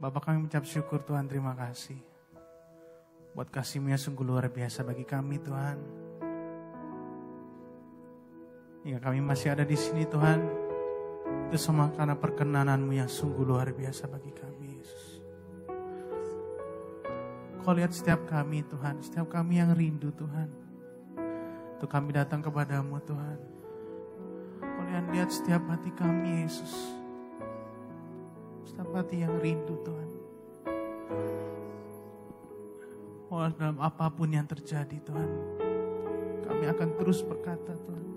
Bapak, kami mengucap syukur Tuhan, terima kasih buat kasih-Mu yang sungguh luar biasa bagi kami Tuhan. Hingga kami masih ada di sini Tuhan, itu semua karena perkenanan-Mu yang sungguh luar biasa bagi kami Yesus. Kau lihat setiap kami Tuhan, setiap kami yang rindu Tuhan, untuk kami datang kepadamu Tuhan. Kau lihat setiap hati kami Yesus, setiap hati yang rindu Tuhan. Oh, dalam apapun yang terjadi Tuhan, kami akan terus berkata Tuhan,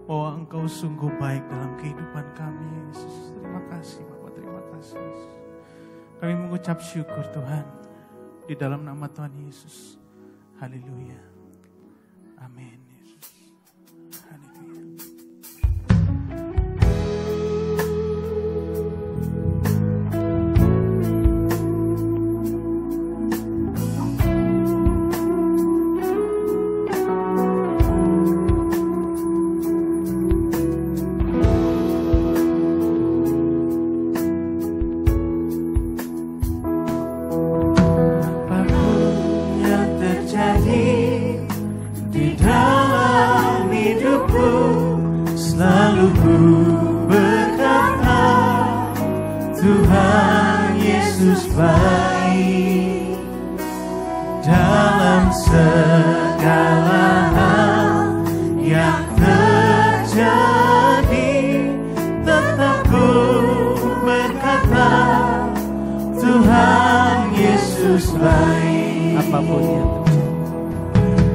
bahwa Engkau sungguh baik dalam kehidupan kami Yesus. Terima kasih Bapak, terima kasih Yesus. Kami mengucap syukur Tuhan, di dalam nama Tuhan Yesus. Haleluya. Amin Yesus. Haleluya.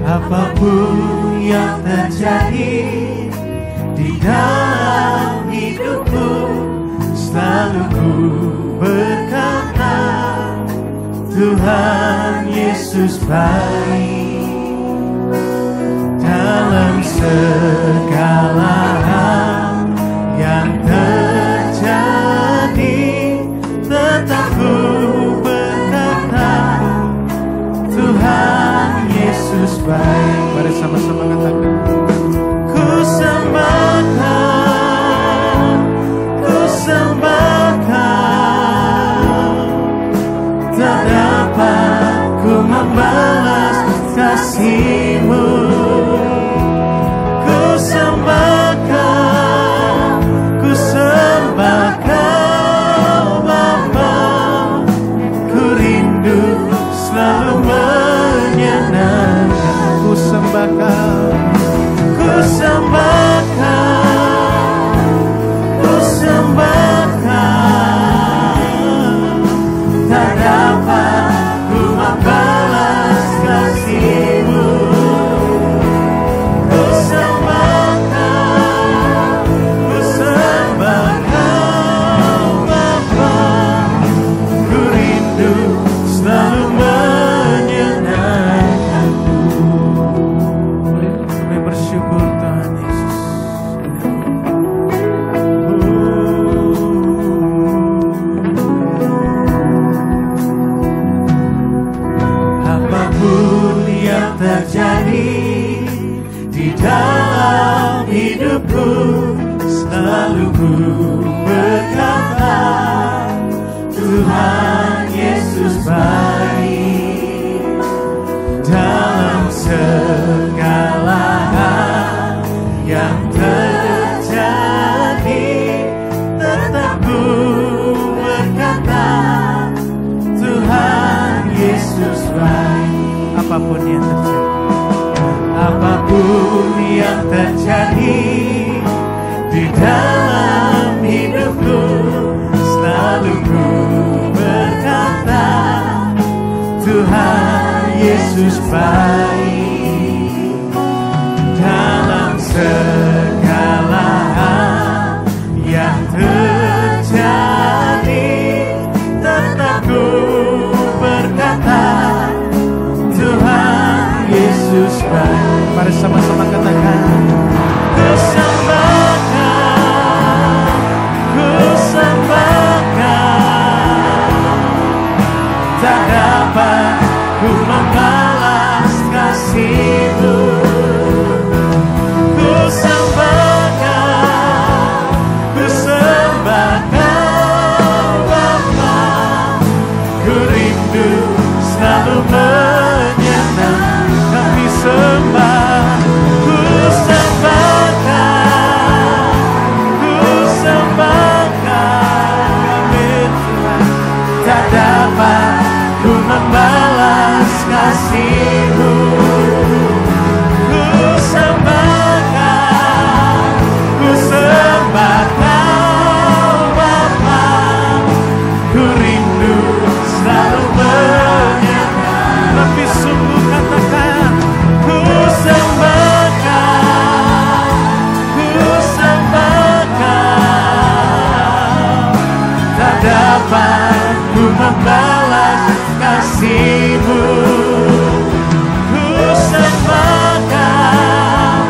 Apapun yang terjadi di dalam hidupku, selalu ku berkata, Tuhan Yesus baik. Dalam segala hal yang terjadi, tetap ku berkata, Tuhan Yesus baik. Mari sama-sama katakan, ku sembahkan, ku sembahkan. Tak dapat ku membalas kasih-Mu. Ku sembahkan, ku sembahkan Bapa. Ku rindu selalu menyenangkan. ku sembahkan, Ku sembahkan, ku sembahkan. Tak dapat ku membalas kasih-Mu. Ku sembahkan, ku sembahkan Bapa. Ku rindu selalu menyenangkan. kami bersyukur Tuhan Yesus. Apapun yang terjadi di dalam hidupku, selalu ku berkata, Tuhan Yesus baik. Dalam segala hal yang terjadi, tetap ku berkata, Tuhan Yesus baik. Apapun yang terjadi, Apapun yang terjadi di dalam hidupku, selalu ku berkata, Tuhan Yesus baik. Dalam segala hal yang terjadi, tetap ku berkata, Tuhan Yesus baik. mari sama-sama katakan, Ku sembahkan, ku sembahkan. Tak dapat ku membalas kasih-Mu. Ku sembahkan, ku sembahkan Bapa. dapat ku membalas kasih-Mu. Ku sembah Kau,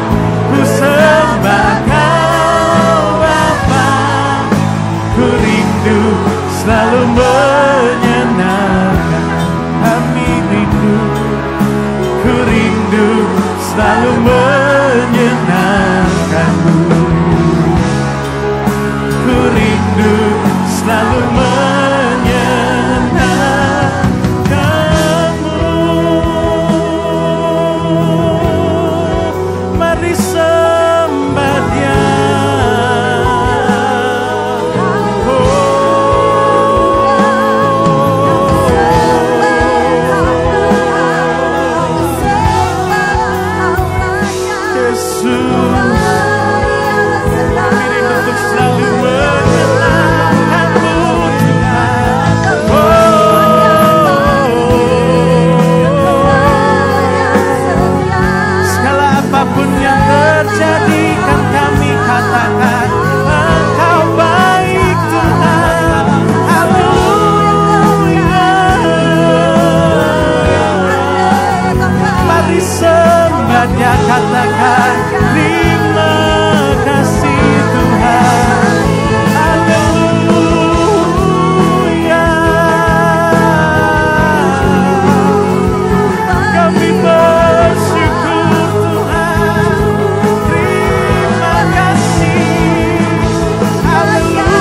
ku sembah Kau Bapa. Ku rindu selalu menyenangkan, kami rindu. Ku rindu selalu menyenangkan-Mu. Ku rindu selalu menyenangkan-Mu. Mari sembah Dia. Katakan terima kasih Tuhan. Haleluya. Kami bersyukur Tuhan. Terima kasih. Haleluya.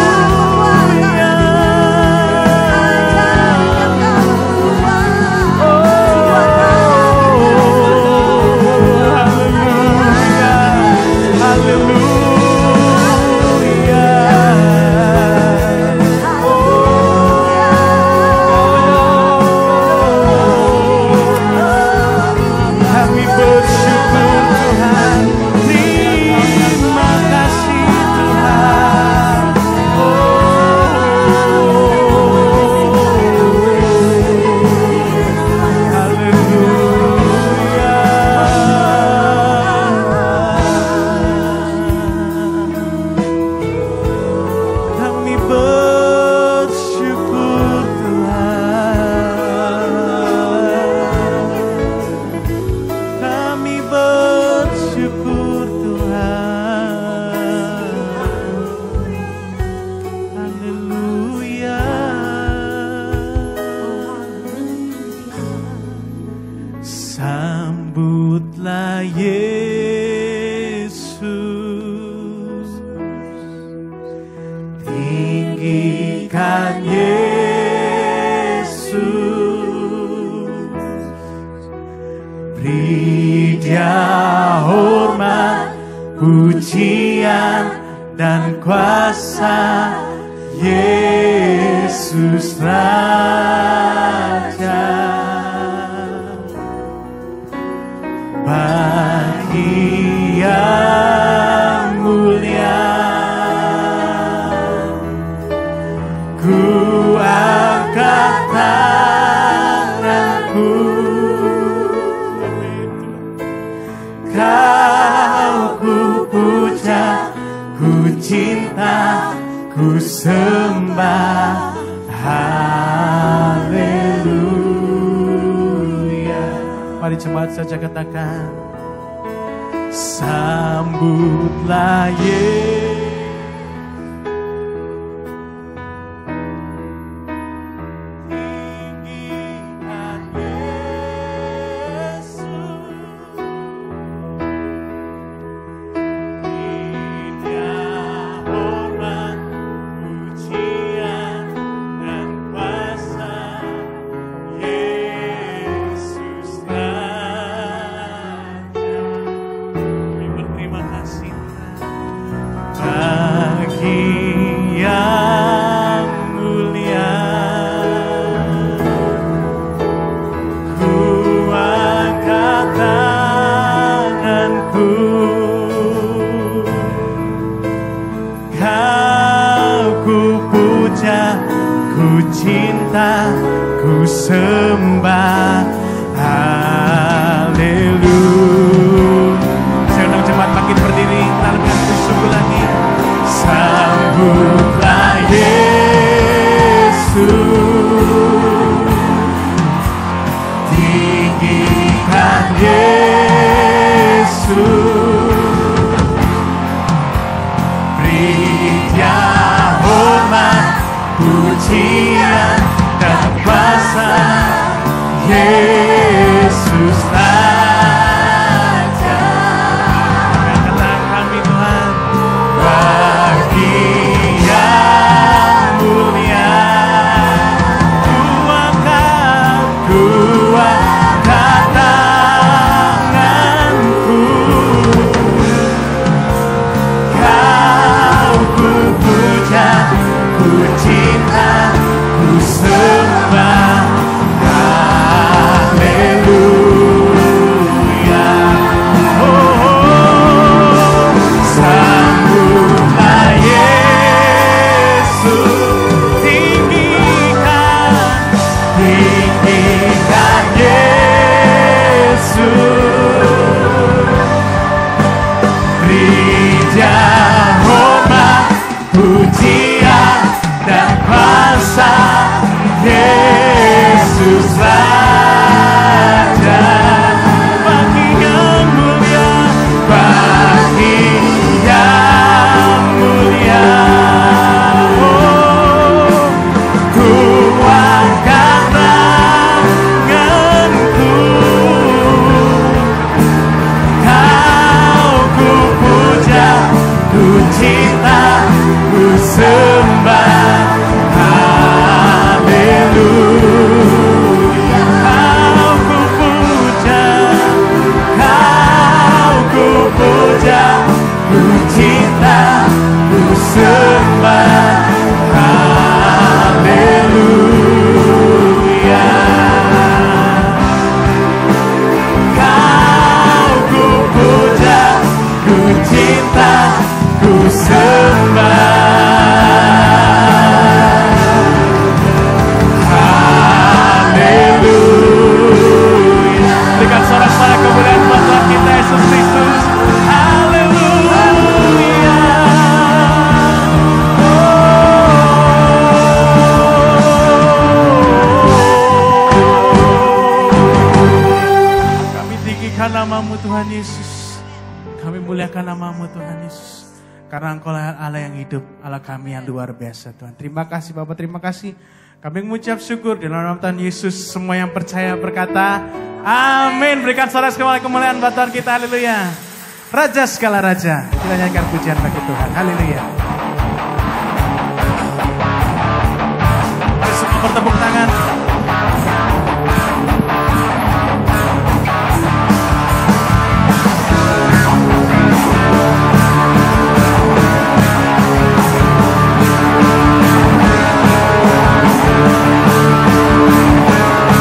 Sambutlah Yesus, tinggikan Yesus, beri Dia hormat, pujian dan kuasa. Yesus Raja, bagi yang mulia, ku angkat tanganku. Kau ku puja, ku cinta, ku sembah. Haleluya. Mari cepat saja katakan, sambutlah Yesus, tinggikan Yesus, beri Dia hormat, pujian dan kuasa. Yesus Raja, kami berterima kasih bagi yang mulia. Ku angkat tanganku, Kau ku puja, ku cinta, ku sembah. Haleluya. Senang cepat makin berdiri, kita lebih bersyukur lagi. Sambutlah Yesus, pujian dan kuasa Yesus Raja. Angkatlah kami Tuhan, bagi yang mulia. Kuatkan tanganku, Kau ku puja, ku cinta, ku sembah. Haleluya. Oh, sambutlah Yesus, tinggikan Yesus. Beri hormat, pujian dan kuasa Yesus Raja. Bagi yang mulia, bagi yang mulia. Oh, kuatkan tanganku, Kau ku puja, ku cinta, ku sembah. Haleluya. Kau ku puja, Kau ku puja, ku cinta, ku sembah. Haleluya. Kau ku puja, ku cinta, ku sembah. Haleluya. Berikan sorak-sorak kemuliaan buat Tuhan kita Yesus Kristus. Haleluya. Kami tinggikan namamu Tuhan Yesus. Kami muliakan namamu Tuhan Yesus. Karena Engkau Allah yang hidup, Allah kami yang luar biasa Tuhan. Terima kasih Bapak, terima kasih. Kami mengucap syukur di dalam nama Tuhan Yesus. Semua yang percaya berkata, amin. Berikan sorak kemuliaan buat Tuhan kita, haleluya. Raja segala raja, kita nyanyikan pujian bagi Tuhan, haleluya. Mari semua bertepuk tangan.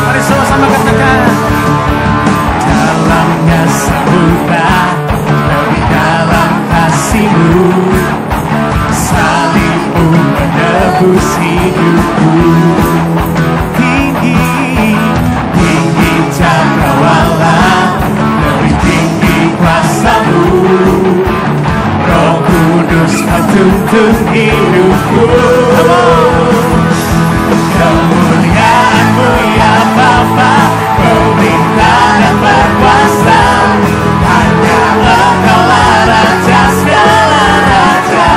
Mari sama-sama katakan, dalamnya sambutan, lebih dalam kasih-Mu, salib-Mu menebus hidupku. Tinggi, tinggi cakrawala, lebih tinggi kuasa-Mu, Roh Kudus Kau tuntun hidupku. Kemuliaan-Mu ya Bapa, pemerintah dan berkuasa, hanya Engkau-lah Raja segala raja.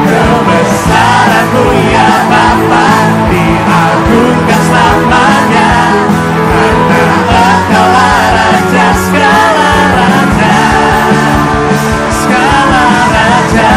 Kebesaran-Mu ya Bapa, diagungkan selamanya, karena Engkau-lah Raja segala raja, segala raja.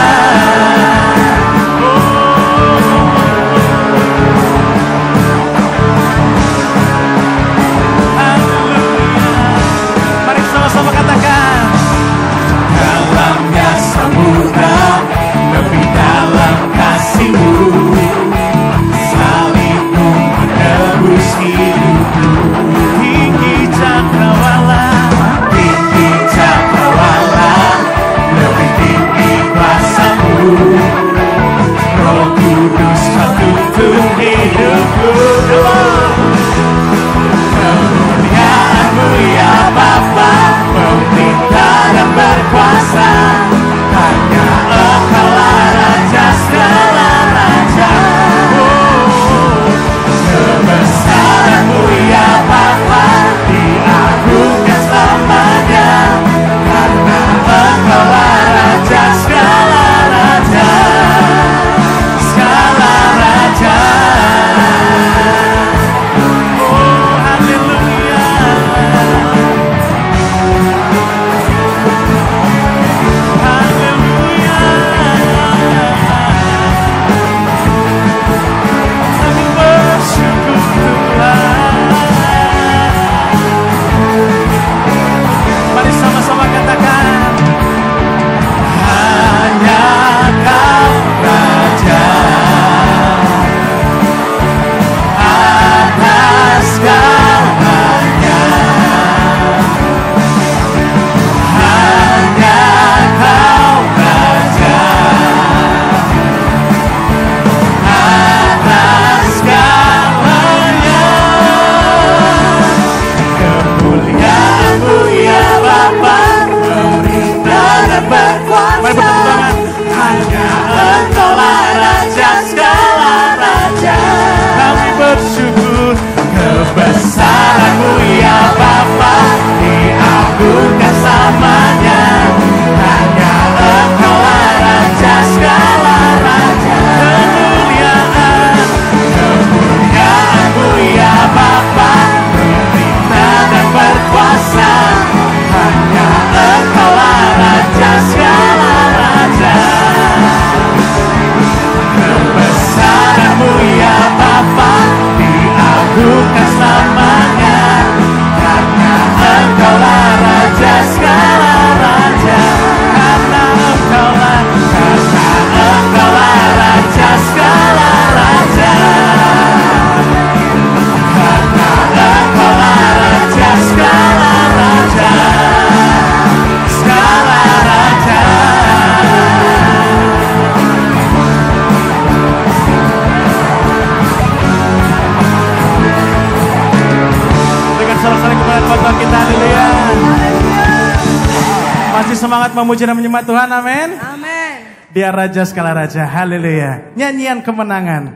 bersemangat memuji dan menyembah Tuhan, amin. Amin. Dia Raja segala Raja, haleluya. Nyanyian kemenangan.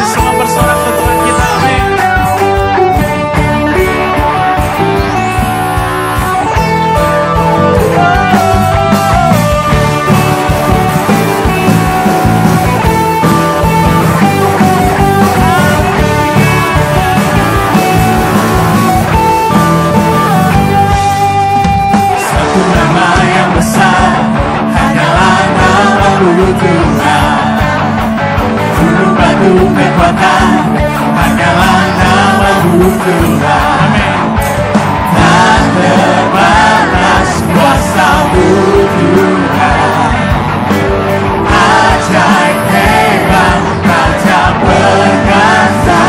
Semua bersorak ke Tuhan kita, amin. Gunung batu kekuatan hanyalah nama-Mu Tuhan. Tak terbatas kuasa-Mu Tuhan. Ajaib hebat Raja perkasa.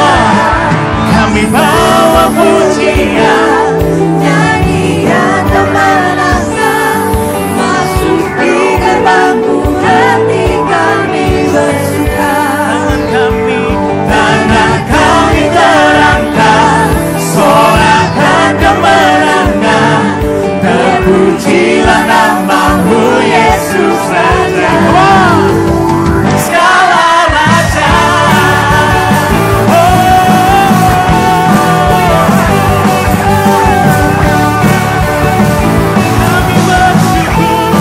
Kami bawa pujian, nyanyian kemenangan, masuk di gerbang-Mu. Tangan kami terangkan, sorakan kemenangan. Terpujilah nama-Mu Yesus Raja, segala Raja. Kami bersyukur.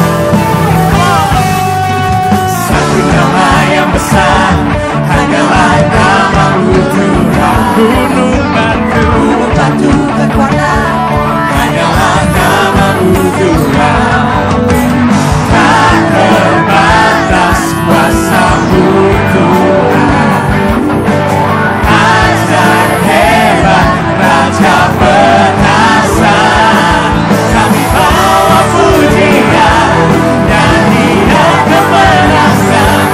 Satu nama yang besar hanyalah nama-Mu Tuhan. Gunung batu kekuatan hanyalah nama-Mu Tuhan. Tak terbatas kuasa-Mu Tuhan. Ajaib hebat Raja perkasa. Kami bawa pujian, nyanyian kemenangan,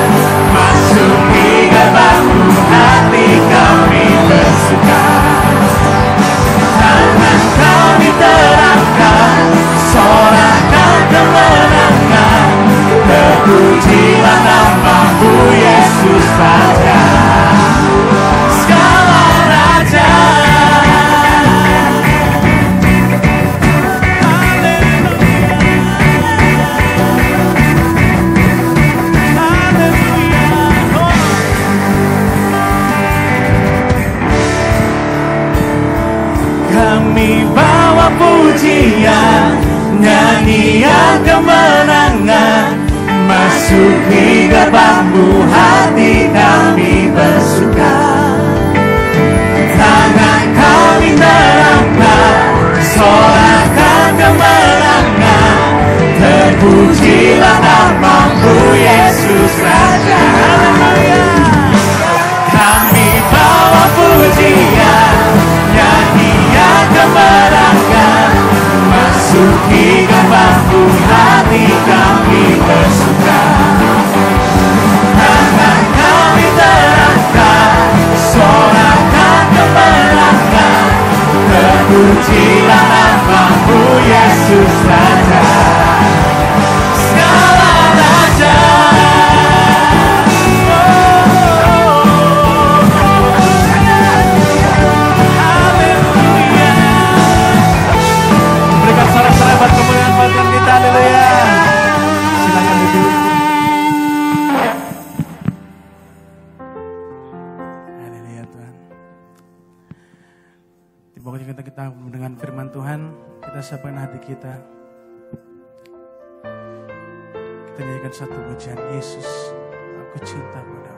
masuk di gerbang-Mu, hati kami bersuka. Tangan kami terangkan, sorakan kemenangan. Terpujilah nama-Mu Yesus Raja, segala Raja. Kami bawa pujian, nyanyian kemenangan, masuki gerbang-Mu, hati kami bersuka. Tangan kami terangkan, sorakan kemenangan. Terpujilah nama-Mu Yesus Raja. Kami bawa pujian, nyanyian kemenangan, masuki gerbang-Mu, hati kami bersuka. Tangan kami terangkan, sorakan kemenangan. Terpujilah nama-Mu Yesus Raja, segala Raja. Berikan sorak-sorai buat kemuliaan buat Tuhan kita, haleluya. Silakan duduk. Haleluya Tuhan. Di pokoknya kita mendengar firman Tuhan, kita siapkan hati kita. Kita nyanyikan satu pujian, Yesus, aku cinta padamu.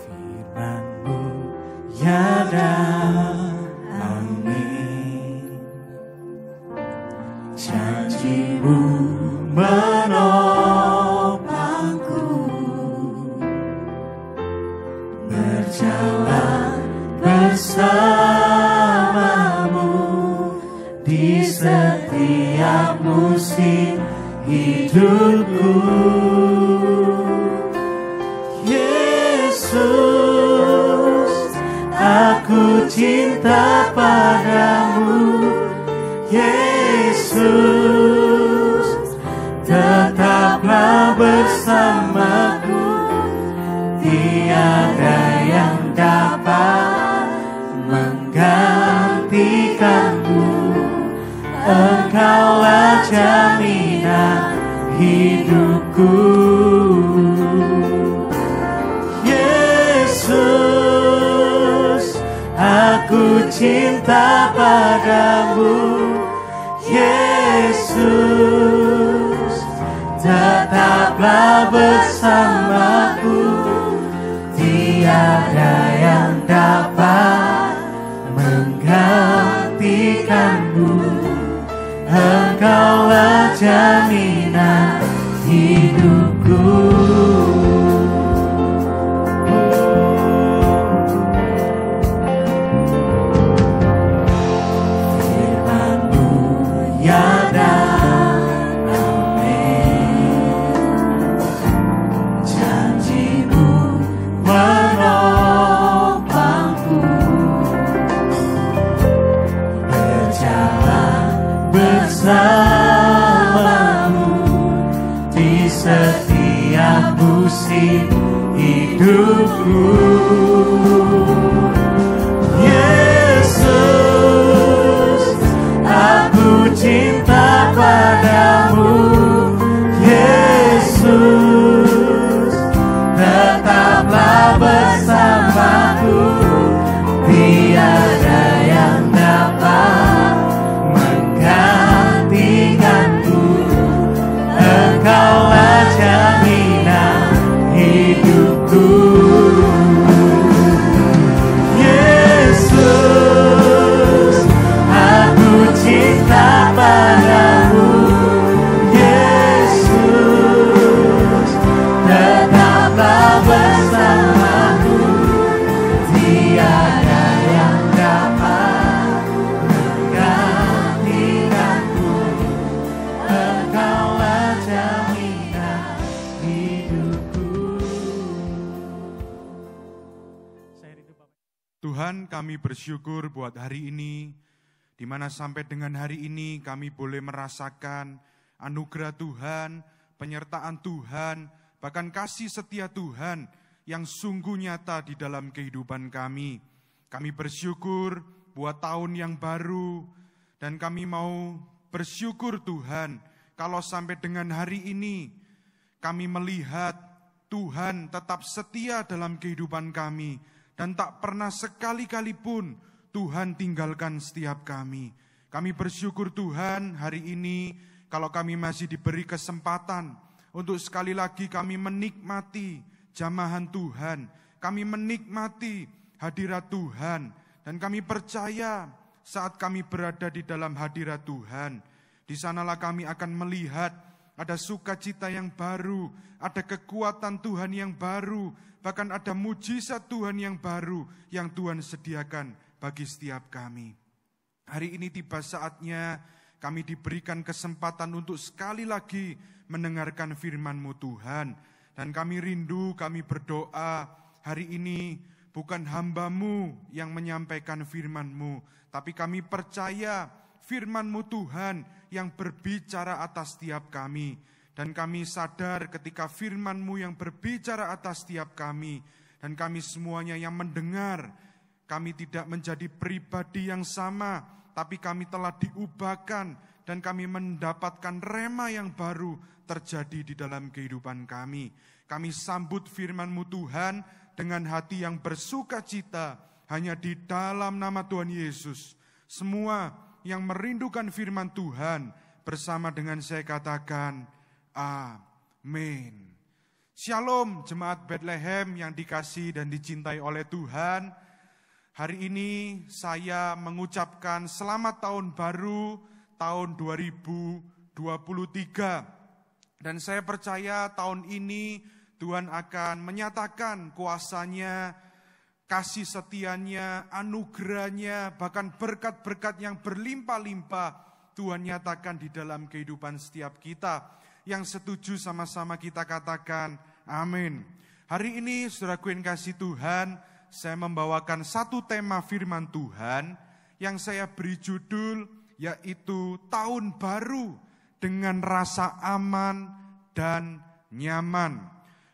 Firman-Mu ya dan amin. Janji-Mu menopangku, berjalan bersamamu di setiap musim hidupku. Yesus, aku cinta padamu. Yesus, tetaplah bersamaku. tiada yang dapat menggantikanmu. Engkaulah jaminan hidupku. Yesus, aku cinta padamu. Yesus, tetaplah bersamaku. Tiada yang dapat menggantikanmu. Engkaulah jaminan hidupku. Bersamamu di setiap musim hidupku. Yesus, aku cinta padamu. Yesus, tetaplah bersamaku. Tiada yang dapat menggantikanku. Engkaulah jaminan hidupku. Yesus, aku cinta padamu. Yesus, tetaplah bersamaku. Tiada yang dapat menggantikanmu. Engkaulah jaminan hidupku. Tuhan, kami bersyukur buat hari ini, di mana sampai dengan hari ini kami boleh merasakan anugerah Tuhan, penyertaan Tuhan, bahkan kasih setia Tuhan yang sungguh nyata di dalam kehidupan kami. Kami bersyukur buat tahun yang baru, dan kami mau bersyukur Tuhan, kalau sampai dengan hari ini kami melihat Tuhan tetap setia dalam kehidupan kami, dan tak pernah sekali-kali pun Tuhan tinggalkan setiap kami. Kami bersyukur Tuhan hari ini kalau kami masih diberi kesempatan untuk sekali lagi kami menikmati jamahan Tuhan. Kami menikmati hadirat Tuhan. Dan kami percaya saat kami berada di dalam hadirat Tuhan, di sanalah kami akan melihat ada sukacita yang baru, ada kekuatan Tuhan yang baru, bahkan ada mujizat Tuhan yang baru yang Tuhan sediakan bagi setiap kami. Hari ini tiba saatnya kami diberikan kesempatan untuk sekali lagi mendengarkan firman-Mu Tuhan. Dan kami rindu, kami berdoa hari ini bukan hamba-Mu yang menyampaikan firman-Mu, tapi kami percaya firman-Mu Tuhan yang berbicara atas setiap kami. Dan kami sadar ketika firman-Mu yang berbicara atas setiap kami, dan kami semuanya yang mendengar, kami tidak menjadi pribadi yang sama, tapi kami telah diubahkan, dan kami mendapatkan rema yang baru terjadi di dalam kehidupan kami. Kami sambut firman-Mu Tuhan dengan hati yang bersukacita, hanya di dalam nama Tuhan Yesus. Semua yang merindukan firman Tuhan, bersama dengan saya katakan, amin. Shalom jemaat Bethlehem yang dikasihi dan dicintai oleh Tuhan. Hari ini saya mengucapkan selamat tahun baru tahun 2023. Dan saya percaya tahun ini Tuhan akan menyatakan kuasa-Nya, kasih setia-Nya, anugerah-Nya, bahkan berkat-berkat yang berlimpah-limpah Tuhan nyatakan di dalam kehidupan setiap kita. Yang setuju sama-sama kita katakan amin. Hari ini saudaraku yang kasih Tuhan, saya membawakan satu tema firman Tuhan yang saya beri judul yaitu tahun baru dengan rasa aman dan nyaman.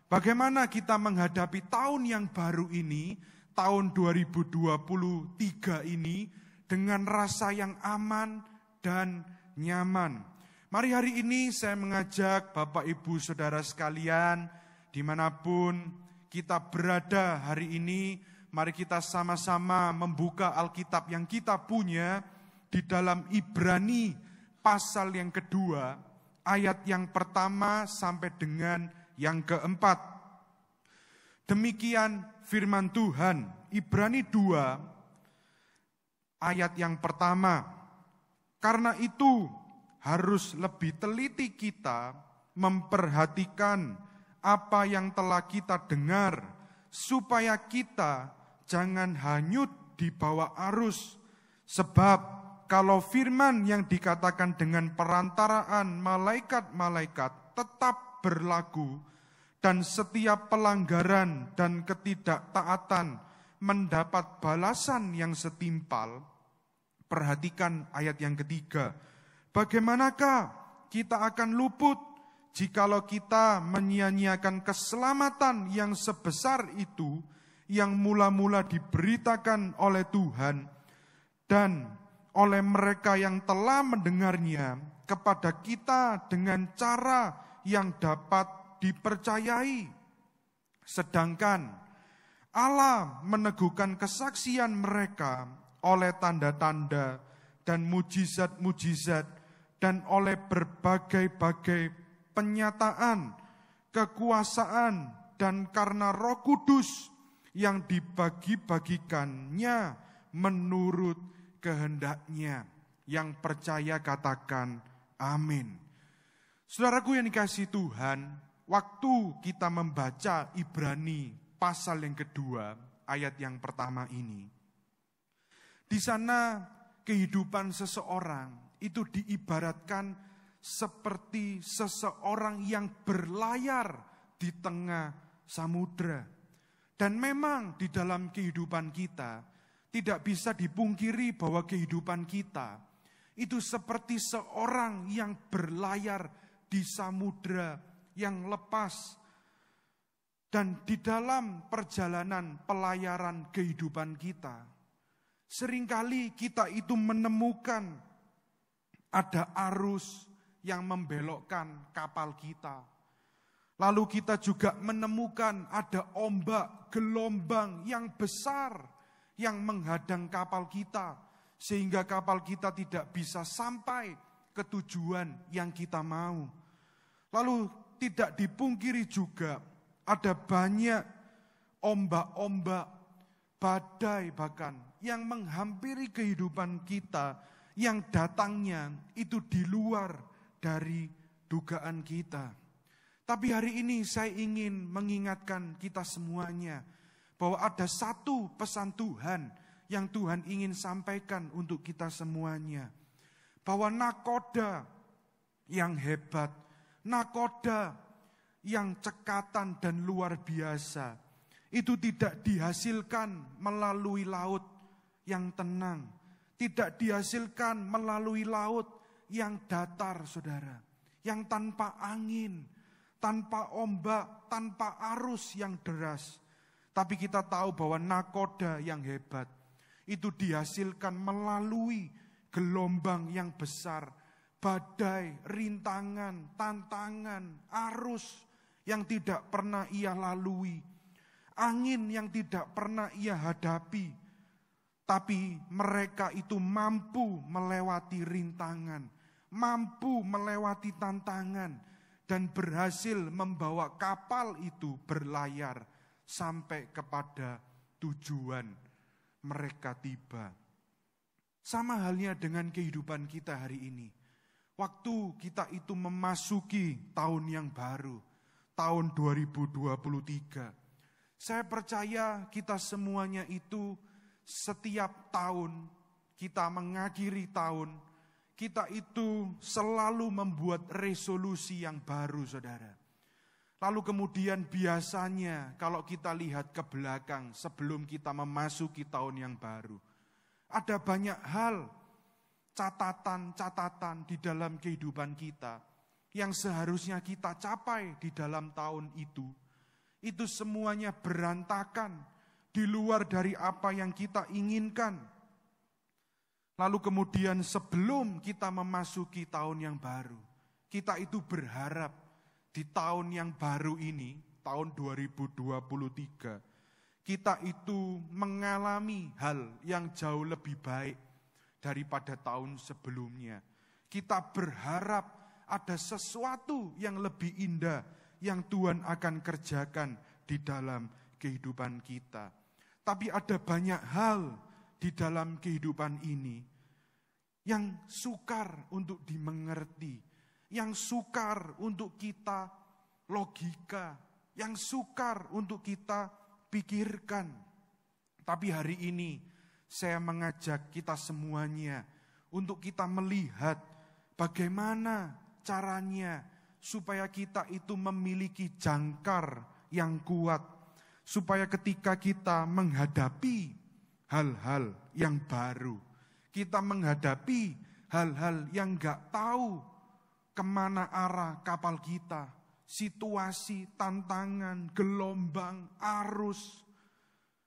Bagaimana kita menghadapi tahun yang baru ini, tahun 2023 ini, dengan rasa yang aman dan nyaman. Mari hari ini saya mengajak Bapak Ibu Saudara sekalian, dimanapun kita berada hari ini, mari kita sama-sama membuka Alkitab yang kita punya di dalam Ibrani pasal yang kedua, ayat yang pertama sampai dengan yang keempat. Demikian firman Tuhan, Ibrani 2, ayat yang pertama. Karena itu harus lebih teliti kita memperhatikan apa yang telah kita dengar, supaya kita jangan hanyut di bawah arus. Sebab kalau firman yang dikatakan dengan perantaraan malaikat-malaikat tetap berlaku, dan setiap pelanggaran dan ketidaktaatan mendapat balasan yang setimpal. Perhatikan ayat yang ketiga. Bagaimanakah kita akan luput jikalau kita menyia-nyiakan keselamatan yang sebesar itu, yang mula-mula diberitakan oleh Tuhan dan oleh mereka yang telah mendengarnya kepada kita dengan cara yang dapat dipercayai. Sedangkan Allah meneguhkan kesaksian mereka oleh tanda-tanda dan mujizat-mujizat dan oleh berbagai-bagai penyataan, kekuasaan, dan karena Roh Kudus yang dibagi-bagikannya menurut kehendaknya. Yang percaya katakan amin. Saudaraku yang dikasihi Tuhan, waktu kita membaca Ibrani pasal yang kedua, ayat yang pertama ini, di sana kehidupan seseorang itu diibaratkan seperti seseorang yang berlayar di tengah samudra. Dan memang di dalam kehidupan kita tidak bisa dipungkiri bahwa kehidupan kita itu seperti seorang yang berlayar di samudra yang lepas. Dan di dalam perjalanan pelayaran kehidupan kita, seringkali kita itu menemukan ada arus yang membelokkan kapal kita. Lalu kita juga menemukan ada ombak, gelombang yang besar yang menghadang kapal kita, sehingga kapal kita tidak bisa sampai ke tujuan yang kita mau. Lalu tidak dipungkiri juga ada banyak ombak-ombak, badai bahkan yang menghampiri kehidupan kita, yang datangnya itu di luar dari dugaan kita. Tapi hari ini saya ingin mengingatkan kita semuanya bahwa ada satu pesan Tuhan yang Tuhan ingin sampaikan untuk kita semuanya. Bahwa nakoda yang hebat, nakoda yang cekatan dan luar biasa, itu tidak dihasilkan melalui laut yang tenang, tidak dihasilkan melalui laut yang datar, saudara, yang tanpa angin, tanpa ombak, tanpa arus yang deras. Tapi kita tahu bahwa nakoda yang hebat itu dihasilkan melalui gelombang yang besar, badai, rintangan, tantangan, arus yang tidak pernah ia lalui, angin yang tidak pernah ia hadapi. Tapi mereka itu mampu melewati rintangan, mampu melewati tantangan, dan berhasil membawa kapal itu berlayar sampai kepada tujuan mereka tiba. Sama halnya dengan kehidupan kita hari ini. Waktu kita itu memasuki tahun yang baru, tahun 2023. Saya percaya kita semuanya itu setiap tahun kita mengakhiri tahun, kita itu selalu membuat resolusi yang baru, saudara. Lalu kemudian biasanya kalau kita lihat ke belakang sebelum kita memasuki tahun yang baru, ada banyak hal, catatan-catatan di dalam kehidupan kita yang seharusnya kita capai di dalam tahun itu. itu semuanya berantakan, di luar dari apa yang kita inginkan. Lalu kemudian sebelum kita memasuki tahun yang baru, kita itu berharap di tahun yang baru ini, tahun 2023, kita itu mengalami hal yang jauh lebih baik daripada tahun sebelumnya. Kita berharap ada sesuatu yang lebih indah yang Tuhan akan kerjakan di dalam kehidupan kita. Tapi ada banyak hal di dalam kehidupan ini yang sukar untuk dimengerti, yang sukar untuk kita logika, yang sukar untuk kita pikirkan. Tapi hari ini saya mengajak kita semuanya untuk kita melihat bagaimana caranya supaya kita itu memiliki jangkar yang kuat, supaya ketika kita menghadapi hal-hal yang baru, kita menghadapi hal-hal yang gak tahu kemana arah kapal kita, situasi, tantangan, gelombang, arus,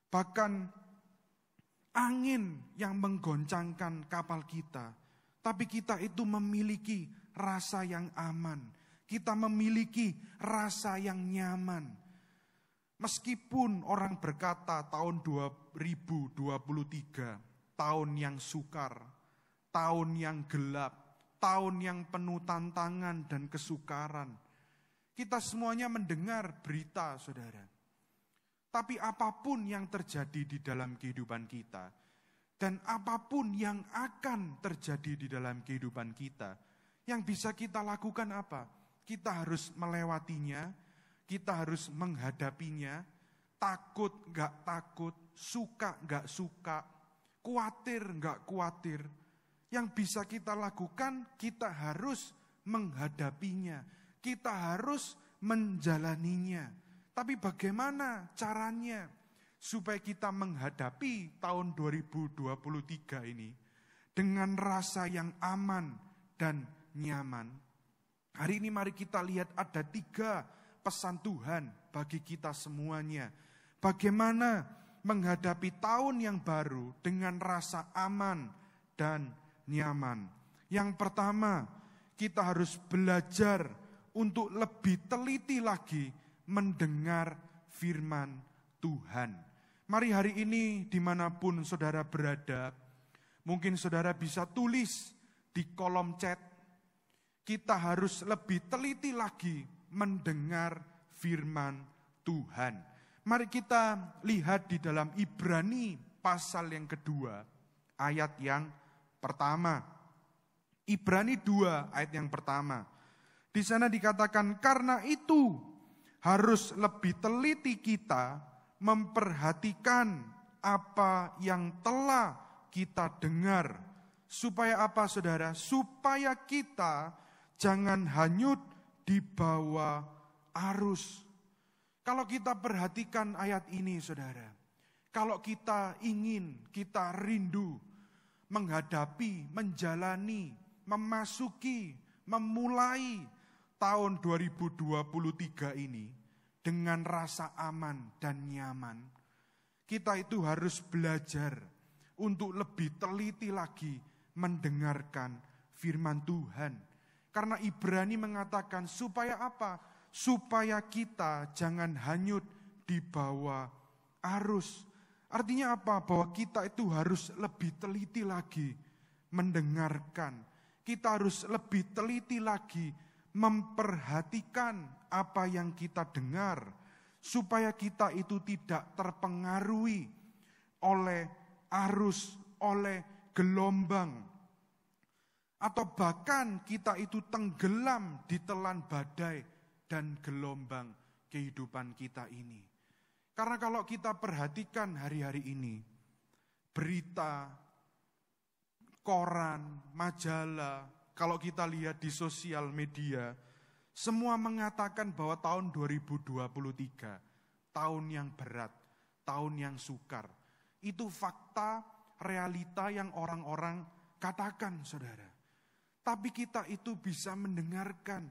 bahkan angin yang menggoncangkan kapal kita. Tapi kita itu memiliki rasa yang aman. Kita memiliki rasa yang nyaman. Meskipun orang berkata tahun 2023, tahun yang sukar, tahun yang gelap, tahun yang penuh tantangan dan kesukaran. Kita semuanya mendengar berita, saudara. Tapi apapun yang terjadi di dalam kehidupan kita, dan apapun yang akan terjadi di dalam kehidupan kita, yang bisa kita lakukan apa? Kita harus melewatinya, kita harus menghadapinya, takut gak takut, suka gak suka, khawatir gak khawatir. Yang bisa kita lakukan, kita harus menghadapinya, kita harus menjalaninya. Tapi bagaimana caranya supaya kita menghadapi tahun 2023 ini dengan rasa yang aman dan nyaman? Hari ini mari kita lihat ada 3 pesan Tuhan bagi kita semuanya. Bagaimana menghadapi tahun yang baru dengan rasa aman dan nyaman. Yang pertama, kita harus belajar untuk lebih teliti lagi mendengar firman Tuhan. Mari hari ini dimanapun saudara berada, mungkin saudara bisa tulis di kolom chat, kita harus lebih teliti lagi mendengar firman Tuhan. Mari kita lihat di dalam Ibrani pasal yang kedua, ayat yang pertama. Ibrani 2 ayat yang pertama. Di sana dikatakan, karena itu harus lebih teliti kita memperhatikan apa yang telah kita dengar. Supaya apa, saudara? Supaya kita jangan hanyut di bawah arus. Kalau kita perhatikan ayat ini, saudara, kalau kita ingin, kita rindu menghadapi, menjalani, memasuki, memulai tahun 2023 ini dengan rasa aman dan nyaman, kita itu harus belajar untuk lebih teliti lagi mendengarkan firman Tuhan. Karena Ibrani mengatakan supaya apa? Supaya kita jangan hanyut di bawah arus. Artinya apa? Bahwa kita itu harus lebih teliti lagi mendengarkan. Kita harus lebih teliti lagi memperhatikan apa yang kita dengar, supaya kita itu tidak terpengaruhi oleh arus, oleh gelombang, atau bahkan kita itu tenggelam di telan badai dan gelombang kehidupan kita ini. Karena kalau kita perhatikan hari-hari ini, berita, koran, majalah, kalau kita lihat di sosial media, semua mengatakan bahwa tahun 2023, tahun yang berat, tahun yang sukar. Itu fakta, realita yang orang-orang katakan, saudara. Tapi kita itu bisa mendengarkan.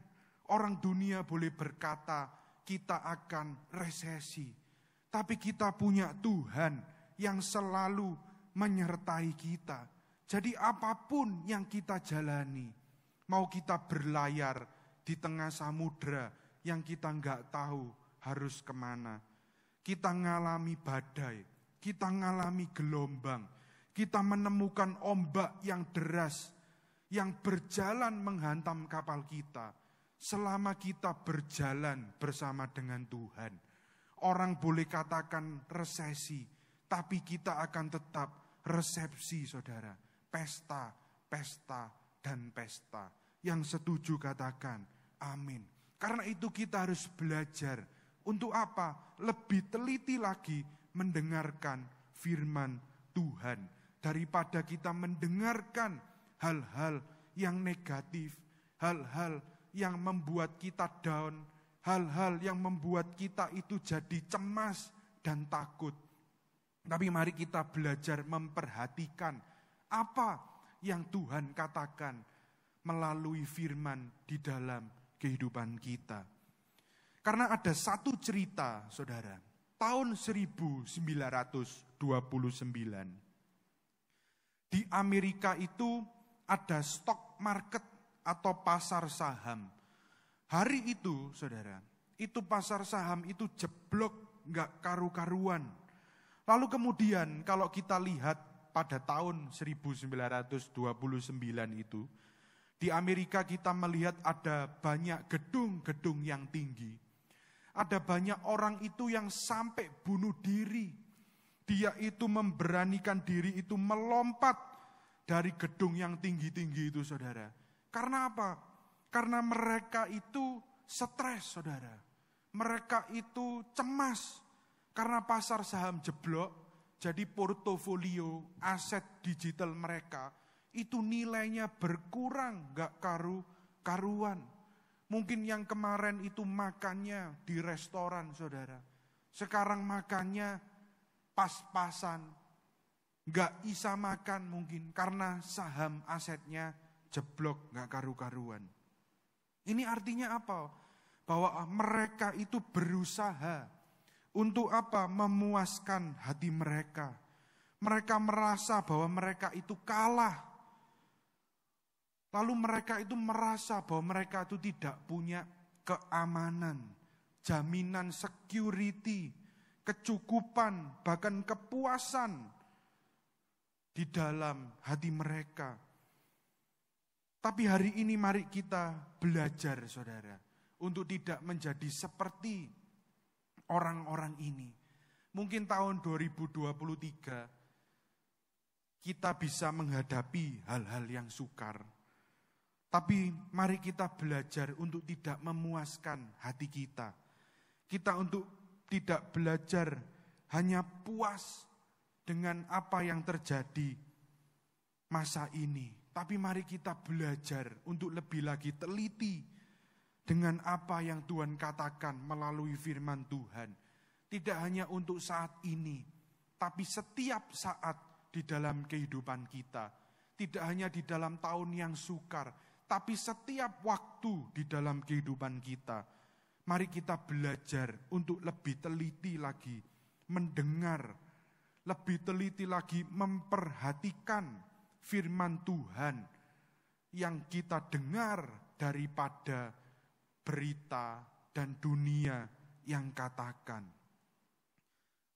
Orang dunia boleh berkata, kita akan resesi. Tapi kita punya Tuhan yang selalu menyertai kita. Jadi apapun yang kita jalani, mau kita berlayar di tengah samudra yang kita nggak tahu harus kemana. Kita ngalami badai, kita ngalami gelombang, kita menemukan ombak yang deras, yang berjalan menghantam kapal kita. Selama kita berjalan bersama dengan Tuhan, orang boleh katakan resesi, tapi kita akan tetap resepsi, saudara. Pesta, pesta, dan pesta. Yang setuju katakan amin. Karena itu kita harus belajar. Untuk apa? Lebih teliti lagi mendengarkan firman Tuhan. Daripada kita mendengarkan hal-hal yang negatif, hal-hal yang membuat kita down, hal-hal yang membuat kita itu jadi cemas dan takut. Tapi mari kita belajar memperhatikan apa yang Tuhan katakan melalui firman di dalam kehidupan kita. Karena ada satu cerita, saudara, tahun 1929, di Amerika itu ada stock market atau pasar saham. Hari itu, saudara, itu pasar saham itu jeblok, gak karu-karuan. Lalu kemudian kalau kita lihat pada tahun 1929 itu, di Amerika kita melihat ada banyak gedung-gedung yang tinggi. Ada banyak orang itu yang sampai bunuh diri. Dia itu memberanikan diri itu melompat dari gedung yang tinggi-tinggi itu, saudara. Karena apa? Karena mereka itu stres, saudara. Mereka itu cemas. Karena pasar saham jeblok, jadi portofolio aset digital mereka itu nilainya berkurang, gak karuan. Mungkin yang kemarin itu makannya di restoran, saudara. Sekarang makannya pas-pasan. Gak bisa makan mungkin karena saham asetnya jeblok, gak karu-karuan. Ini artinya apa? Bahwa mereka itu berusaha untuk apa? Memuaskan hati mereka. Mereka merasa bahwa mereka itu kalah. Lalu mereka itu merasa bahwa mereka itu tidak punya keamanan, jaminan security, kecukupan, bahkan kepuasan di dalam hati mereka. Tapi hari ini mari kita belajar, saudara, untuk tidak menjadi seperti orang-orang ini. Mungkin tahun 2023 kita bisa menghadapi hal-hal yang sukar. Tapi mari kita belajar untuk tidak memuaskan hati kita. Kita untuk tidak belajar hanya puas dengan apa yang terjadi masa ini. Tapi mari kita belajar untuk lebih lagi teliti dengan apa yang Tuhan katakan melalui firman Tuhan. Tidak hanya untuk saat ini, tapi setiap saat di dalam kehidupan kita. Tidak hanya di dalam tahun yang sukar, tapi setiap waktu di dalam kehidupan kita. Mari kita belajar untuk lebih teliti lagi mendengar, lebih teliti lagi memperhatikan firman Tuhan yang kita dengar daripada berita dan dunia yang katakan.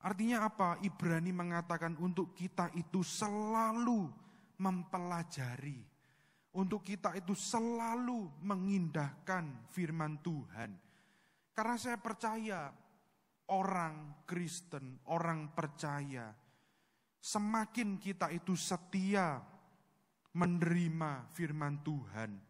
Artinya apa? Ibrani mengatakan untuk kita itu selalu mempelajari. Untuk kita itu selalu mengindahkan firman Tuhan. Karena saya percaya orang Kristen, orang percaya, semakin kita itu setia menerima firman Tuhan,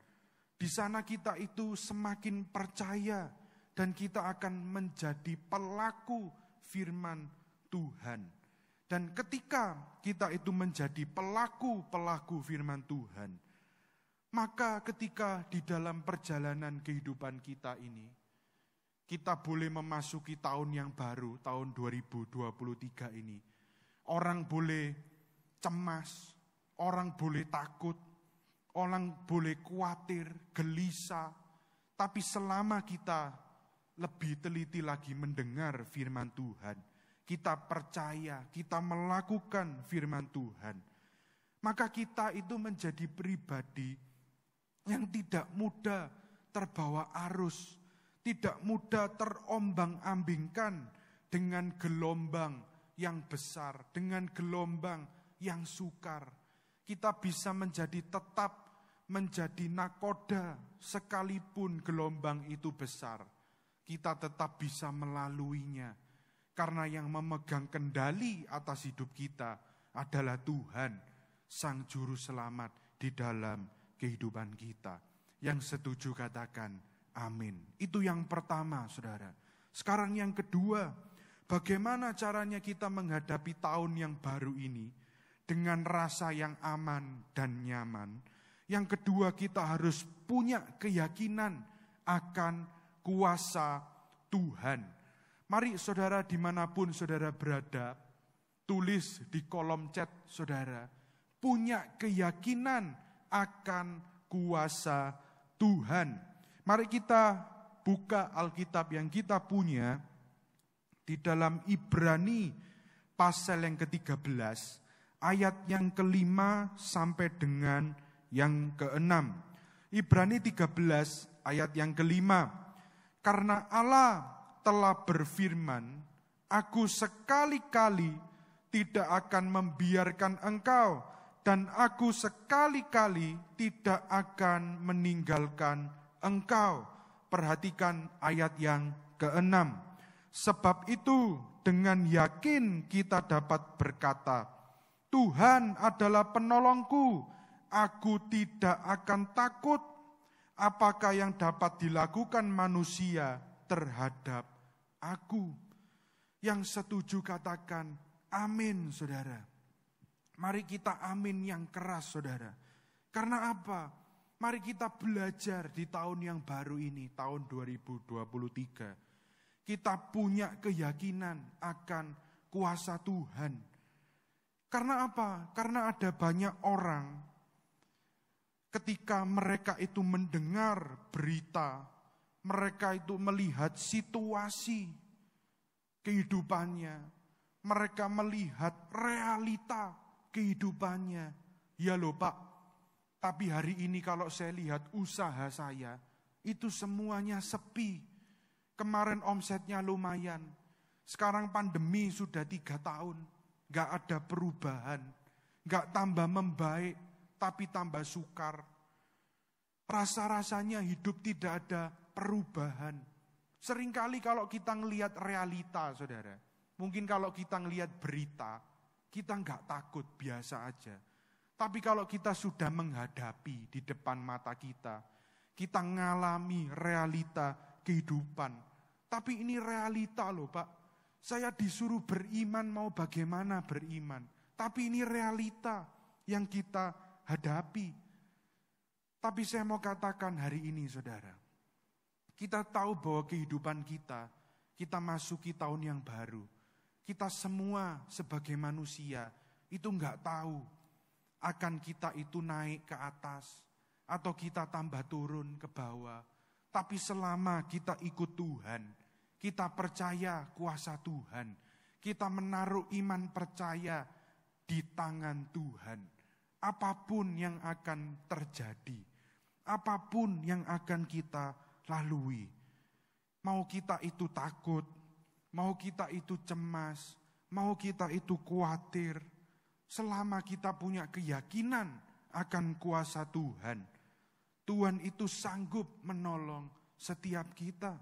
di sana kita itu semakin percaya dan kita akan menjadi pelaku firman Tuhan. Dan ketika kita itu menjadi pelaku firman Tuhan, maka ketika di dalam perjalanan kehidupan kita ini, kita boleh memasuki tahun yang baru, tahun 2023 ini. Orang boleh cemas, orang boleh takut, orang boleh khawatir, gelisah. Tapi selama kita lebih teliti lagi mendengar firman Tuhan, kita percaya, kita melakukan firman Tuhan, maka kita itu menjadi pribadi yang tidak mudah terbawa arus, tidak mudah terombang-ambingkan dengan gelombang yang besar, dengan gelombang yang sukar. Kita bisa tetap menjadi nakoda sekalipun gelombang itu besar. Kita tetap bisa melaluinya. Karena yang memegang kendali atas hidup kita adalah Tuhan, Sang Juru Selamat di dalam kehidupan kita. Yang setuju katakan amin. Itu yang pertama, saudara. Sekarang yang kedua, bagaimana caranya kita menghadapi tahun yang baru ini dengan rasa yang aman dan nyaman. Yang kedua, kita harus punya keyakinan akan kuasa Tuhan. Mari saudara, dimanapun saudara berada, tulis di kolom chat saudara, punya keyakinan akan kuasa Tuhan. Mari kita buka Alkitab yang kita punya di dalam Ibrani pasal yang ke-13, ayat yang ke-5 sampai dengan yang ke-6. Ibrani 13 ayat yang ke-5. Karena Allah telah berfirman, aku sekali-kali tidak akan membiarkan engkau, dan aku sekali-kali tidak akan meninggalkan engkau. Perhatikan ayat yang ke-6. Sebab itu dengan yakin kita dapat berkata, Tuhan adalah penolongku, aku tidak akan takut. Apakah yang dapat dilakukan manusia terhadap aku? Yang setuju katakan amin, saudara. Mari kita amin yang keras, saudara. Karena apa? Mari kita belajar di tahun yang baru ini, tahun 2023. Kita punya keyakinan akan kuasa Tuhan. Karena apa? Karena ada banyak orang ketika mereka itu mendengar berita, mereka itu melihat situasi kehidupannya, mereka melihat realita kehidupannya. Ya loh Pak, tapi hari ini kalau saya lihat usaha saya, itu semuanya sepi. Kemarin omsetnya lumayan, sekarang pandemi sudah 3 tahun, gak ada perubahan, gak tambah membaik, tapi tambah sukar. Rasa-rasanya hidup tidak ada perubahan. Seringkali kalau kita ngelihat realita, saudara, mungkin kalau kita ngelihat berita, kita nggak takut, biasa aja. Tapi kalau kita sudah menghadapi di depan mata kita ngalami realita kehidupan. Tapi ini realita loh Pak. Saya disuruh beriman, mau bagaimana beriman. Tapi ini realita yang kita hadapi. Tapi saya mau katakan hari ini saudara, kita tahu bahwa kehidupan kita masuki tahun yang baru. Kita semua sebagai manusia itu enggak tahu akan kita itu naik ke atas atau kita tambah turun ke bawah. Tapi selama kita ikut Tuhan, kita percaya kuasa Tuhan, kita menaruh iman percaya di tangan Tuhan. Apapun yang akan terjadi, apapun yang akan kita lalui, mau kita itu takut, mau kita itu cemas, mau kita itu khawatir, selama kita punya keyakinan akan kuasa Tuhan, Tuhan itu sanggup menolong setiap kita.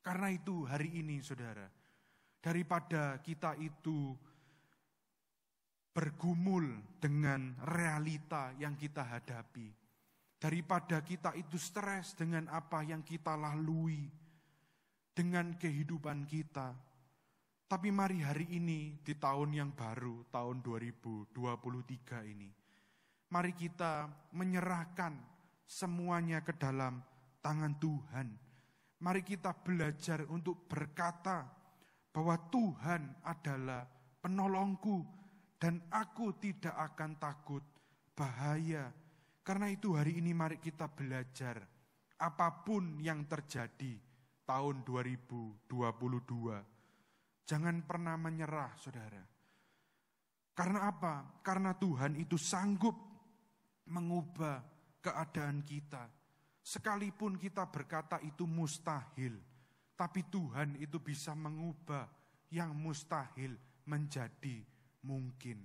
Karena itu hari ini saudara, daripada kita itu bergumul dengan realita yang kita hadapi, daripada kita itu stres dengan apa yang kita lalui, dengan kehidupan kita. Tapi mari hari ini di tahun yang baru, tahun 2023 ini, mari kita menyerahkan semuanya ke dalam tangan Tuhan. Mari kita belajar untuk berkata bahwa Tuhan adalah penolongku dan aku tidak akan takut bahaya. Karena itu hari ini mari kita belajar apapun yang terjadi, tahun 2022. Jangan pernah menyerah, saudara. Karena apa? Karena Tuhan itu sanggup mengubah keadaan kita. Sekalipun kita berkata itu mustahil, tapi Tuhan itu bisa mengubah yang mustahil menjadi mungkin.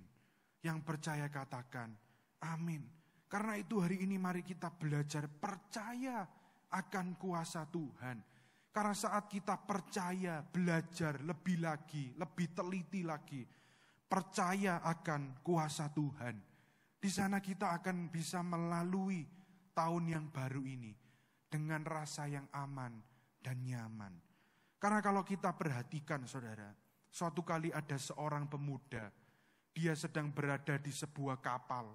Yang percaya katakan, amin. Karena itu hari ini mari kita belajar percaya akan kuasa Tuhan. Karena saat kita percaya, belajar lebih lagi, lebih teliti lagi, percaya akan kuasa Tuhan, di sana kita akan bisa melalui tahun yang baru ini dengan rasa yang aman dan nyaman. Karena kalau kita perhatikan, saudara, suatu kali ada seorang pemuda, dia sedang berada di sebuah kapal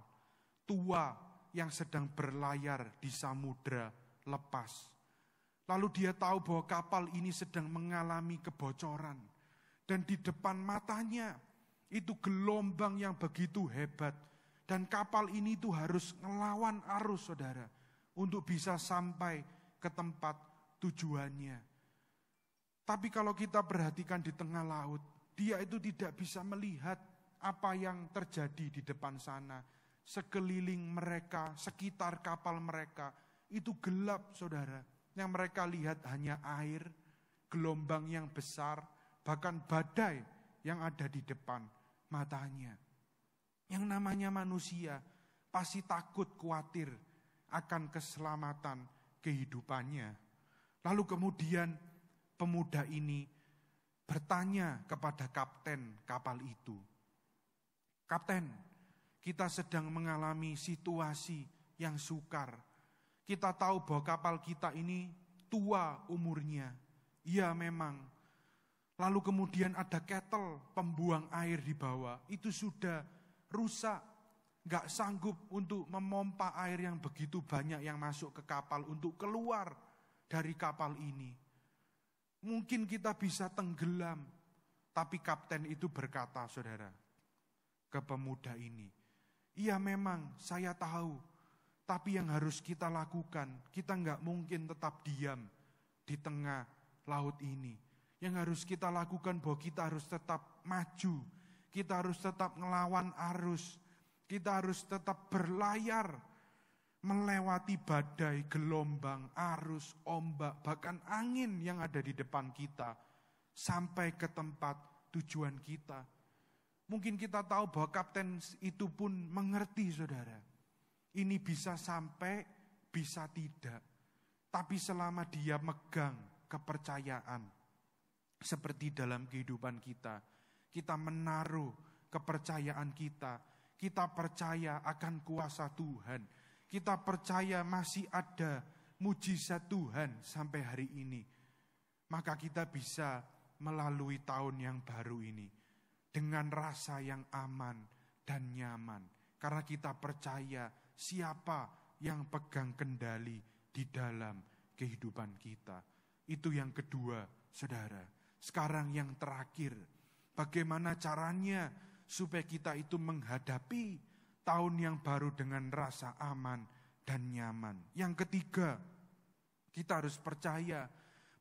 tua yang sedang berlayar di samudra lepas. Lalu dia tahu bahwa kapal ini sedang mengalami kebocoran. Dan di depan matanya itu gelombang yang begitu hebat. Dan kapal ini itu harus ngelawan arus, saudara, untuk bisa sampai ke tempat tujuannya. Tapi kalau kita perhatikan di tengah laut, dia itu tidak bisa melihat apa yang terjadi di depan sana. Sekeliling mereka, sekitar kapal mereka, itu gelap, saudara. Yang mereka lihat hanya air, gelombang yang besar, bahkan badai yang ada di depan matanya. Yang namanya manusia pasti takut, khawatir akan keselamatan kehidupannya. Lalu kemudian pemuda ini bertanya kepada kapten kapal itu, "Kapten, kita sedang mengalami situasi yang sukar. Kita tahu bahwa kapal kita ini tua umurnya." "Iya memang." Lalu kemudian ada kettle pembuang air di bawah, itu sudah rusak, gak sanggup untuk memompa air yang begitu banyak yang masuk ke kapal untuk keluar dari kapal ini. Mungkin kita bisa tenggelam. Tapi kapten itu berkata, saudara, ke pemuda ini, "Iya memang saya tahu, tapi yang harus kita lakukan, kita gak mungkin tetap diam di tengah laut ini. Yang harus kita lakukan bahwa kita harus tetap maju, kita harus tetap ngelawan arus, kita harus tetap berlayar, melewati badai, gelombang, arus, ombak, bahkan angin yang ada di depan kita, sampai ke tempat tujuan kita." Mungkin kita tahu bahwa kapten itu pun mengerti, saudara. Ini bisa sampai, bisa tidak. Tapi selama dia megang kepercayaan, seperti dalam kehidupan kita, kita menaruh kepercayaan kita percaya akan kuasa Tuhan, kita percaya masih ada mujizat Tuhan sampai hari ini, maka kita bisa melalui tahun yang baru ini dengan rasa yang aman dan nyaman. Karena kita percaya siapa yang pegang kendali di dalam kehidupan kita. Itu yang kedua, saudara. Sekarang yang terakhir, bagaimana caranya supaya kita itu menghadapi tahun yang baru dengan rasa aman dan nyaman. Yang ketiga, kita harus percaya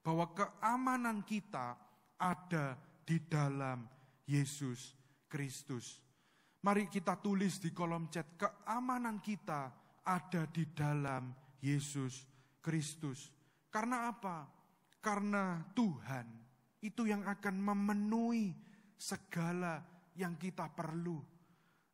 bahwa keamanan kita ada di dalam Yesus Kristus. Mari kita tulis di kolom chat, keamanan kita ada di dalam Yesus Kristus. Karena apa? Karena Tuhan itu yang akan memenuhi segala yang kita perlu.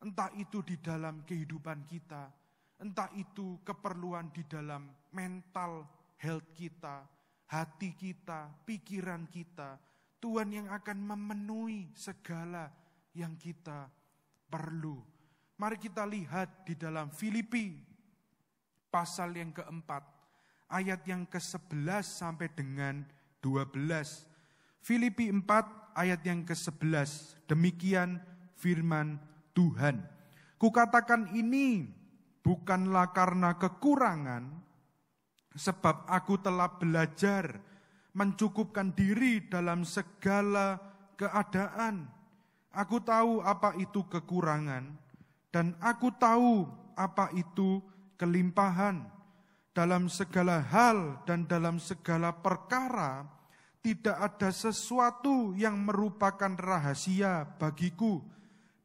Entah itu di dalam kehidupan kita, entah itu keperluan di dalam mental health kita, hati kita, pikiran kita. Tuhan yang akan memenuhi segala yang kita perlu. Mari kita lihat di dalam Filipi pasal yang keempat, ayat yang ke-11 sampai dengan 12. Filipi 4 ayat yang ke-11, demikian firman Tuhan. "Kukatakan ini bukanlah karena kekurangan, sebab aku telah belajar mencukupkan diri dalam segala keadaan. Aku tahu apa itu kekurangan, dan aku tahu apa itu kelimpahan. Dalam segala hal dan dalam segala perkara, tidak ada sesuatu yang merupakan rahasia bagiku,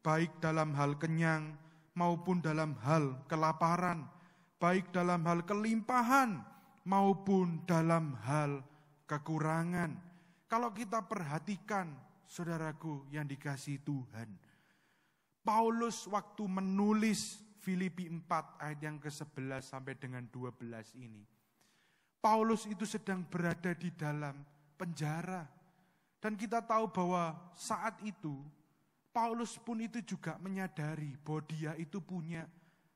baik dalam hal kenyang maupun dalam hal kelaparan, baik dalam hal kelimpahan maupun dalam hal kekurangan. Kalau kita perhatikan, saudaraku yang dikasihi Tuhan, Paulus waktu menulis Filipi 4 ayat yang ke-11 sampai dengan 12 ini, Paulus itu sedang berada di dalam penjara. Dan kita tahu bahwa saat itu Paulus pun itu juga menyadari bahwa dia itu punya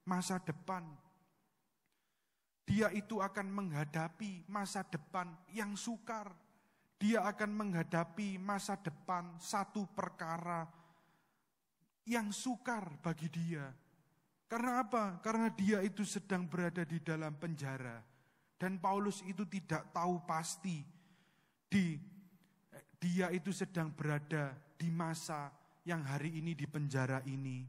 masa depan. Dia itu akan menghadapi masa depan yang sukar. Dia akan menghadapi masa depan satu perkara yang sukar bagi dia. Karena apa? Karena dia itu sedang berada di dalam penjara. Dan Paulus itu tidak tahu pasti dia itu sedang berada di masa yang hari ini di penjara ini.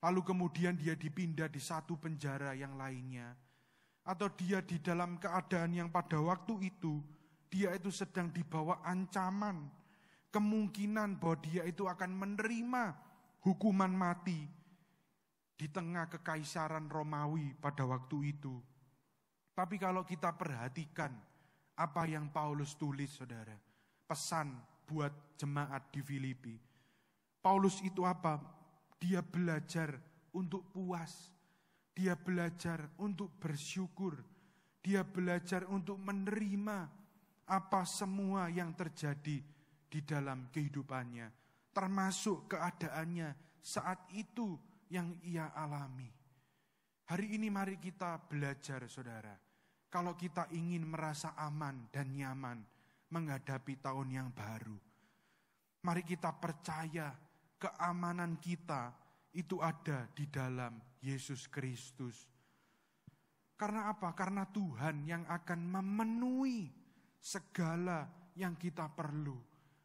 Lalu kemudian dia dipindah di satu penjara yang lainnya. Atau dia di dalam keadaan yang pada waktu itu, dia itu sedang dibawa ancaman. Kemungkinan bahwa dia itu akan menerima hukuman mati di tengah kekaisaran Romawi pada waktu itu. Tapi kalau kita perhatikan apa yang Paulus tulis, saudara, pesan buat jemaat di Filipi. Paulus itu apa? Dia belajar untuk puas. Dia belajar untuk bersyukur. Dia belajar untuk menerima apa semua yang terjadi di dalam kehidupannya. Termasuk keadaannya saat itu yang ia alami. Hari ini mari kita belajar, saudara. Kalau kita ingin merasa aman dan nyaman menghadapi tahun yang baru, mari kita percaya keamanan kita itu ada di dalam Yesus Kristus. Karena apa? Karena Tuhan yang akan memenuhi segala yang kita perlu.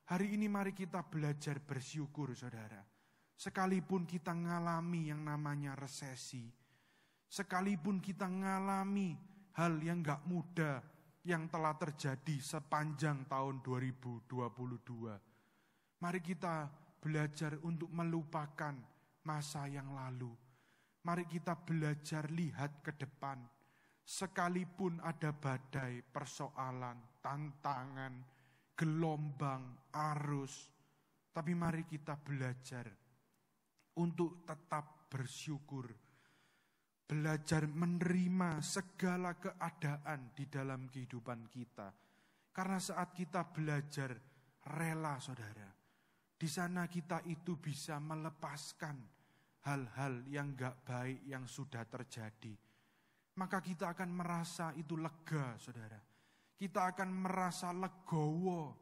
Hari ini mari kita belajar bersyukur, saudara. Sekalipun kita ngalami yang namanya resesi, sekalipun kita ngalami hal yang gak mudah yang telah terjadi sepanjang tahun 2022. Mari kita belajar untuk melupakan masa yang lalu. Mari kita belajar lihat ke depan. Sekalipun ada badai, persoalan, tantangan, gelombang, arus, tapi mari kita belajar untuk tetap bersyukur. Belajar menerima segala keadaan di dalam kehidupan kita. Karena saat kita belajar rela, saudara, di sana kita itu bisa melepaskan hal-hal yang gak baik yang sudah terjadi. Maka kita akan merasa itu lega, saudara. Kita akan merasa legowo.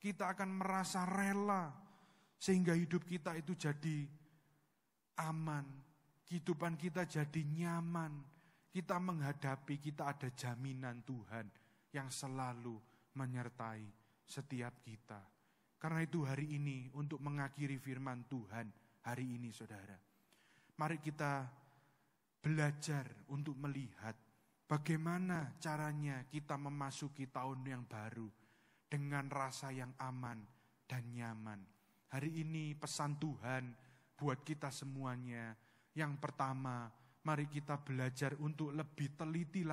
Kita akan merasa rela. Sehingga hidup kita itu jadi aman. Kehidupan kita jadi nyaman. Kita menghadapi, kita ada jaminan Tuhan yang selalu menyertai setiap kita. Karena itu hari ini untuk mengakhiri firman Tuhan hari ini, saudara, mari kita belajar untuk melihat bagaimana caranya kita memasuki tahun yang baru dengan rasa yang aman dan nyaman. Hari ini pesan Tuhan buat kita semuanya. Yang pertama, mari kita belajar untuk lebih teliti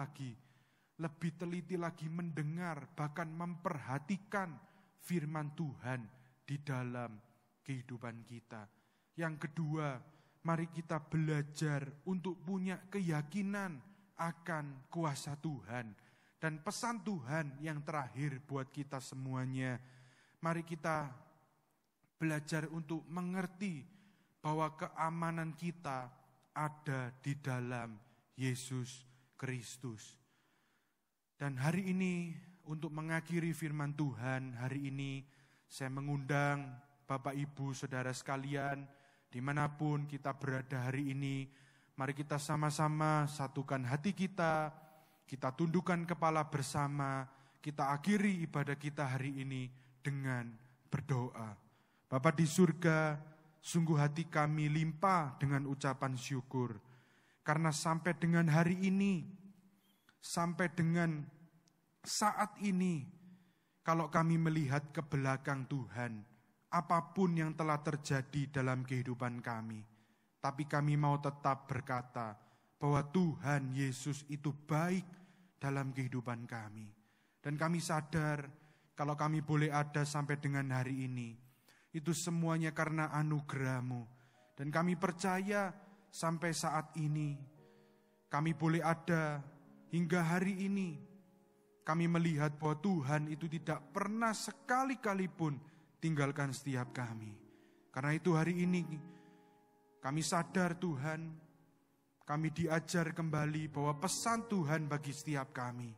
lagi mendengar, bahkan memperhatikan firman Tuhan di dalam kehidupan kita. Yang kedua, mari kita belajar untuk punya keyakinan akan kuasa Tuhan. Dan pesan Tuhan yang terakhir buat kita semuanya, mari kita belajar untuk mengerti bahwa keamanan kita ada di dalam Yesus Kristus. Dan hari ini untuk mengakhiri firman Tuhan, hari ini saya mengundang Bapak Ibu Saudara sekalian, dimanapun kita berada hari ini, mari kita sama-sama satukan hati kita tundukkan kepala bersama, kita akhiri ibadah kita hari ini dengan berdoa. Bapa di surga, sungguh hati kami limpah dengan ucapan syukur, karena sampai dengan hari ini, sampai dengan saat ini, kalau kami melihat ke belakang Tuhan, apapun yang telah terjadi dalam kehidupan kami, tapi kami mau tetap berkata bahwa Tuhan Yesus itu baik dalam kehidupan kami. Dan kami sadar kalau kami boleh ada sampai dengan hari ini, itu semuanya karena anugerah-Mu. Dan kami percaya sampai saat ini, kami boleh ada hingga hari ini, kami melihat bahwa Tuhan itu tidak pernah sekali-kali pun tinggalkan setiap kami. Karena itu hari ini kami sadar Tuhan, kami diajar kembali bahwa pesan Tuhan bagi setiap kami.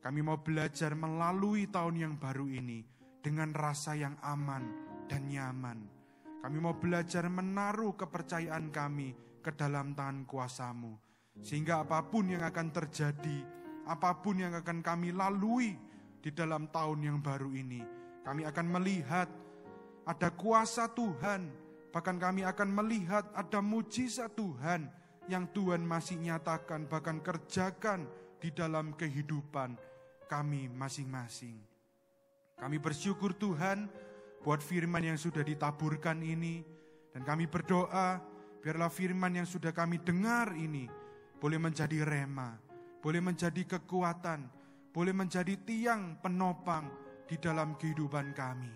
Kami mau belajar melalui tahun yang baru ini dengan rasa yang aman dan nyaman. Kami mau belajar menaruh kepercayaan kami ke dalam tangan kuasa-Mu. Sehingga apapun yang akan terjadi, apapun yang akan kami lalui di dalam tahun yang baru ini, kami akan melihat ada kuasa Tuhan. Bahkan kami akan melihat ada mujizat Tuhan yang Tuhan masih nyatakan, bahkan kerjakan di dalam kehidupan kami masing-masing. Kami bersyukur Tuhan buat firman yang sudah ditaburkan ini. Dan kami berdoa biarlah firman yang sudah kami dengar ini boleh menjadi rema, boleh menjadi kekuatan, boleh menjadi tiang penopang di dalam kehidupan kami.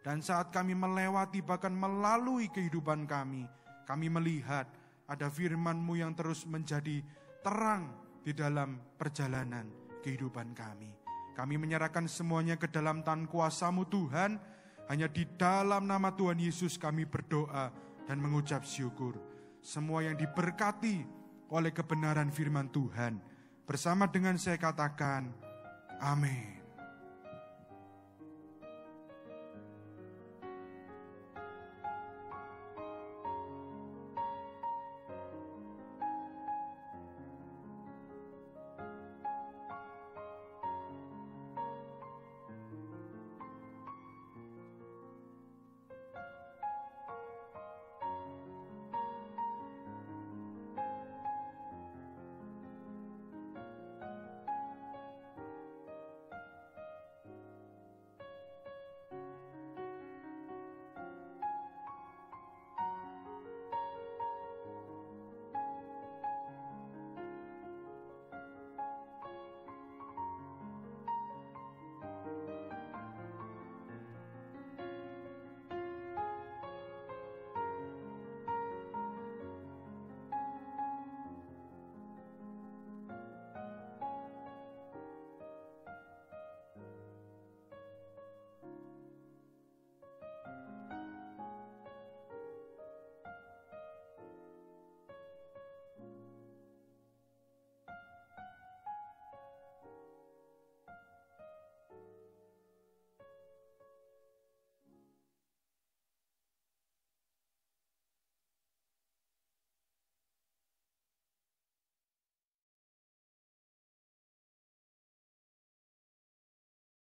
Dan saat kami melewati bahkan melalui kehidupan kami melihat ada firman-Mu yang terus menjadi terang di dalam perjalanan kehidupan kami. Kami menyerahkan semuanya ke dalam tangan kuasa-Mu Tuhan. Hanya di dalam nama Tuhan Yesus kami berdoa dan mengucap syukur. Semua yang diberkati oleh kebenaran firman Tuhan, bersama dengan saya katakan, amin.